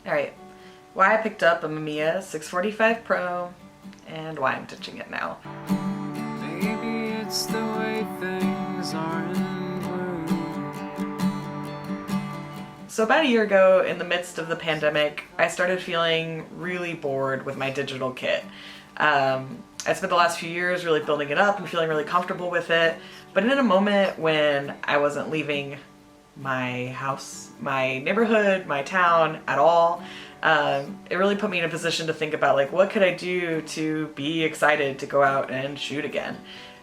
Alright, why I picked up a Mamiya 645 Pro and why I'm ditching it now. Maybe it's the way things are in blue. So about a year ago, in the midst of the pandemic, I started feeling really bored with my digital kit. I spent the last few years really building it up and feeling really comfortable with it, but in a moment when I wasn't leaving my house, my neighborhood, my town at all, it really put me in a position to think about like, what could I do to be excited to go out and shoot again?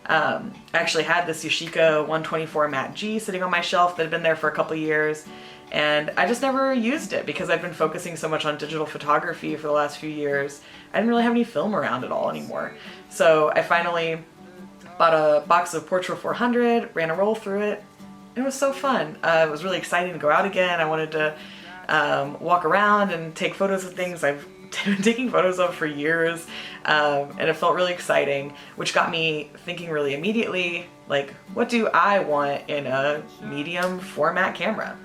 I actually had this Yashica 124 Mat G sitting on my shelf that had been there for a couple years, and I just never used it because I've been focusing so much on digital photography for the last few years. I didn't really have any film around at all anymore. So I finally bought a box of Portrait 400, ran a roll through it. It was so fun. It was really exciting to go out again. I wanted to walk around and take photos of things I've been taking photos of for years, and it felt really exciting, which got me thinking really immediately, like, what do I want in a medium format camera?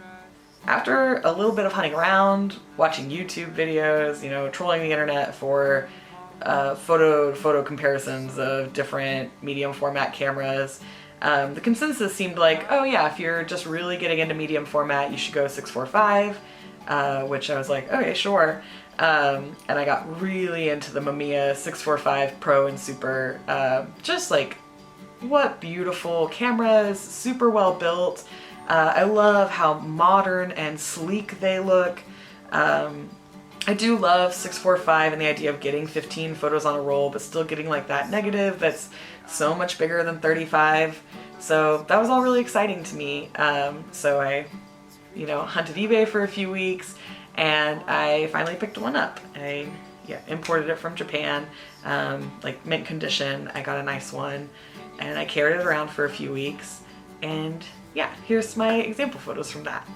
After a little bit of hunting around, watching YouTube videos, you know, trolling the internet for photo comparisons of different medium format cameras, the consensus seemed like, oh yeah, if you're just really getting into medium format, you should go 645, which I was like, okay, sure. And I got really into the Mamiya 645 Pro and Super. Just like, what beautiful cameras, super well built. I love how modern and sleek they look. I do love 645 and the idea of getting 15 photos on a roll, but still getting like that negative that's so much bigger than 35. So that was all really exciting to me. So I, hunted eBay for a few weeks and I finally picked one up. I imported it from Japan, like mint condition. I got a nice one and I carried it around for a few weeks. And yeah, here's my example photos from that.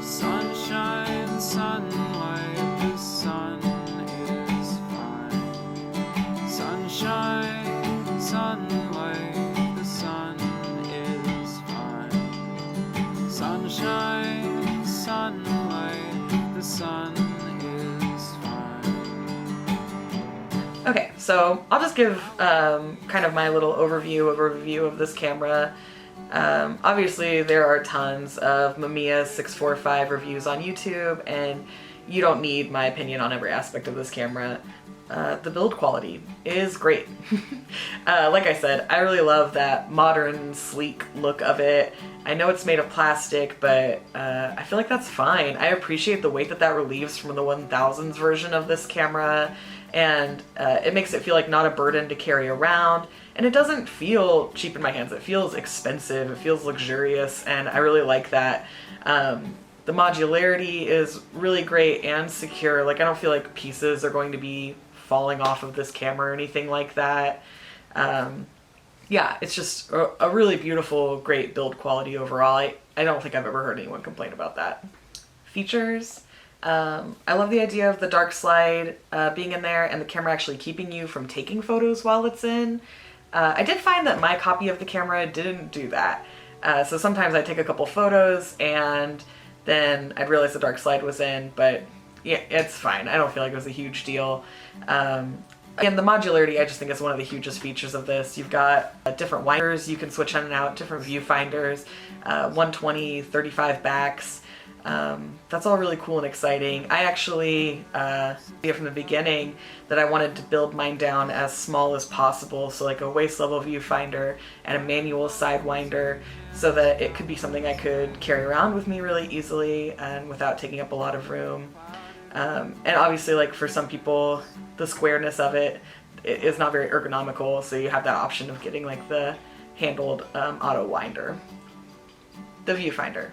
Sunshine, sunlight, the sun is fine. Sunshine, sunlight, the sun is fine. Sunshine, sunlight, the sun is fine. Okay, so I'll just give kind of my little overview of this camera. Obviously there are tons of Mamiya 645 reviews on YouTube, and you don't need my opinion on every aspect of this camera. The build quality is great. Like I said, I really love that modern, sleek look of it. I know it's made of plastic, but I feel like that's fine. I appreciate the weight that relieves from the 1000s version of this camera, and it makes it feel like not a burden to carry around. And it doesn't feel cheap in my hands. It feels expensive, it feels luxurious, and I really like that. The modularity is really great and secure. Like, I don't feel like pieces are going to be falling off of this camera or anything like that. Yeah, it's just a really beautiful, great build quality overall. I don't think I've ever heard anyone complain about that. Features. I love the idea of the dark slide being in there and the camera actually keeping you from taking photos while it's in. I did find that my copy of the camera didn't do that. So sometimes I'd take a couple photos and then I'd realize the dark slide was in, but yeah, it's fine. I don't feel like it was a huge deal. And the modularity, I just think is one of the hugest features of this. You've got different winders you can switch in and out, different viewfinders, 120, 35 backs. That's all really cool and exciting. I actually knew from the beginning that I wanted to build mine down as small as possible, so like a waist level viewfinder and a manual sidewinder, so that it could be something I could carry around with me really easily and without taking up a lot of room. And obviously, like, for some people, the squareness of it is not very ergonomical, so you have that option of getting like the handled auto winder. The viewfinder.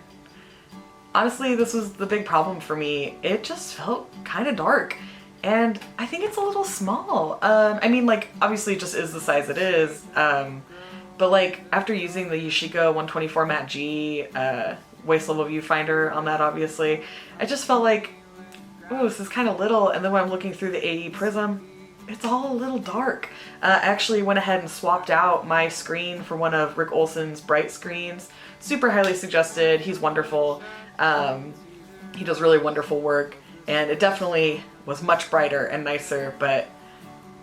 Honestly, this was the big problem for me. It just felt kind of dark, and I think it's a little small. I mean, like, obviously it just is the size it is, but like, after using the Yashica 124 Mat G waist level viewfinder on that, obviously, I just felt like, oh, this is kind of little. And then when I'm looking through the AE Prism, it's all a little dark. I actually went ahead and swapped out my screen for one of Rick Olson's bright screens. Super highly suggested. He's wonderful. He does really wonderful work, and it definitely was much brighter and nicer, but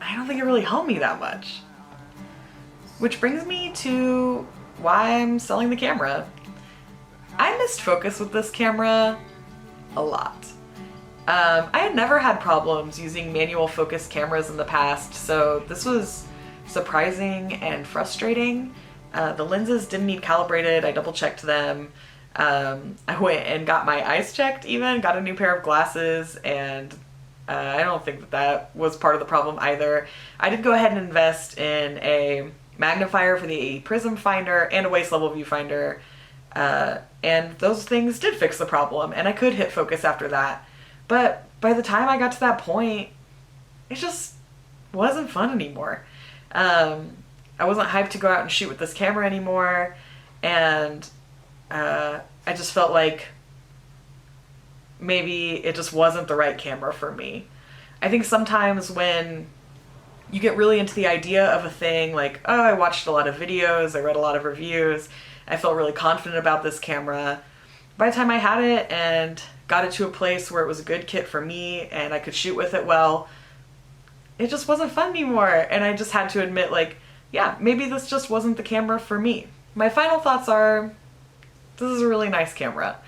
I don't think it really helped me that much. Which brings me to why I'm selling the camera. I missed focus with this camera a lot. I had never had problems using manual focus cameras in the past, so this was surprising and frustrating. The lenses didn't need calibrated. I double checked them. I went and got my eyes checked even, got a new pair of glasses, and I don't think that was part of the problem either. I did go ahead and invest in a magnifier for the AE Prism finder and a waist level viewfinder, and those things did fix the problem, and I could hit focus after that. But by the time I got to that point, it just wasn't fun anymore. I wasn't hyped to go out and shoot with this camera anymore, and I just felt like maybe it just wasn't the right camera for me. I think sometimes when you get really into the idea of a thing, like, oh, I watched a lot of videos, I read a lot of reviews, I felt really confident about this camera. By the time I had it and got it to a place where it was a good kit for me and I could shoot with it well, it just wasn't fun anymore. And I just had to admit, like, yeah, maybe this just wasn't the camera for me. My final thoughts are, this is a really nice camera.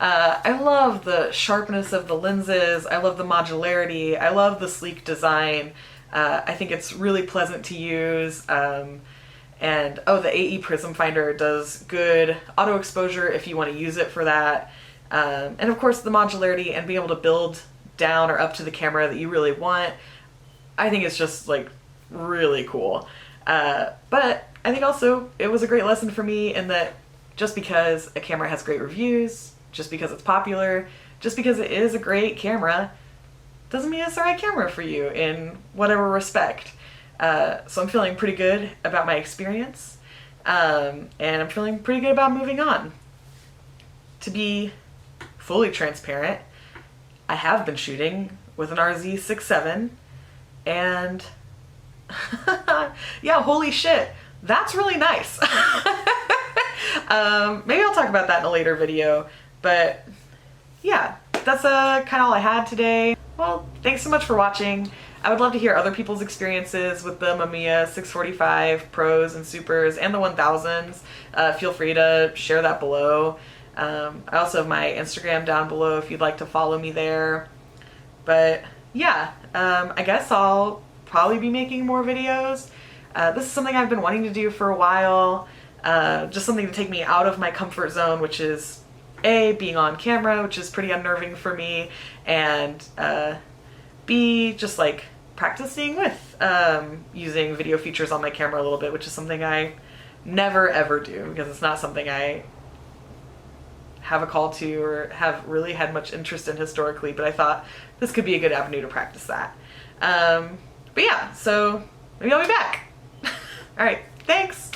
I love the sharpness of the lenses. I love the modularity. I love the sleek design. I think it's really pleasant to use. And oh, the AE Prism Finder does good auto exposure if you want to use it for that. And of course the modularity and being able to build down or up to the camera that you really want, I think it's just like really cool. But I think also it was a great lesson for me in that just because a camera has great reviews, just because it's popular, just because it is a great camera, doesn't mean it's the right camera for you in whatever respect. So I'm feeling pretty good about my experience, and I'm feeling pretty good about moving on. To be fully transparent, I have been shooting with an RZ67, and yeah, holy shit, that's really nice. Maybe I'll talk about that in a later video, but yeah, that's kind of all I had today. Well, thanks so much for watching. I would love to hear other people's experiences with the Mamiya 645 Pros and Supers and the 1000s. Feel free to share that below. I also have my Instagram down below if you'd like to follow me there. But yeah, I guess I'll probably be making more videos. This is something I've been wanting to do for a while. Just something to take me out of my comfort zone, which is A, being on camera, which is pretty unnerving for me, and B, just like practicing with using video features on my camera a little bit, which is something I never ever do because it's not something I have a call to or have really had much interest in historically, but I thought this could be a good avenue to practice that. But yeah, so maybe I'll be back. All right, thanks.